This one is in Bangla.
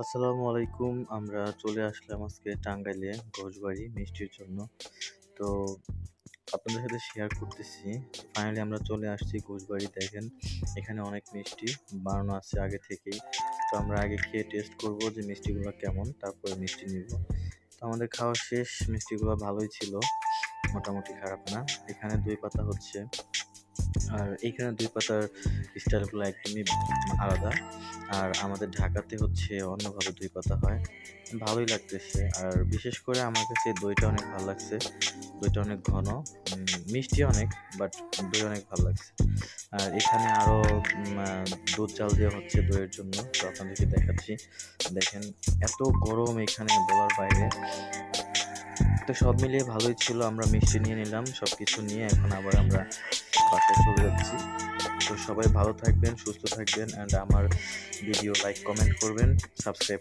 আসসালামু আলাইকুম। আমরা চলে আসলাম আজকে টাঙ্গাইলে ঘোষবাড়ি মিষ্টির জন্য। তো আপনাদের সাথে শেয়ার করতেছি। ফাইনালি আমরা চলে আসছি ঘোষবাড়ি। দেখেন এখানে অনেক মিষ্টি বানানো আছে আগে থেকেই। তো আমরা আগে খেয়ে টেস্ট করব যে মিষ্টিগুলো কেমন, তারপরে মিষ্টি নিব। তো আমাদের খাওয়া শেষ, মিষ্টিগুলো ভালোই ছিল, মোটামুটি খারাপ না। এখানে দই পাতা হচ্ছে, আর এইখানে দই পাতার স্টাইলগুলো একদমই আলাদা। আর আমাদের ঢাকাতে হচ্ছে অন্যভাবে দই পাতা হয়। ভালোই লাগতেছে, আর বিশেষ করে আমার কাছে দইটা অনেক ভালো লাগছে। দইটা অনেক ঘন, মিষ্টি অনেক, বাট দই অনেক ভালো লাগছে। আর এখানে আরো দুধ জাল দেওয়া হচ্ছে দইয়ের জন্য, তো আপনাদেরকে দেখাচ্ছি। দেখেন এত গরম এখানে বলার বাইরে। তো সব মিলিয়ে ভালোই ছিল। আমরা মিষ্টি নিয়ে নিলাম, সবকিছু নিয়ে এখন আবার আমরা বাসায় চলে যাচ্ছি। তো সবাই ভালো থাকবেন, সুস্থ থাকবেন, অ্যান্ড আমার ভিডিও লাইক কমেন্ট করবেন, সাবস্ক্রাইব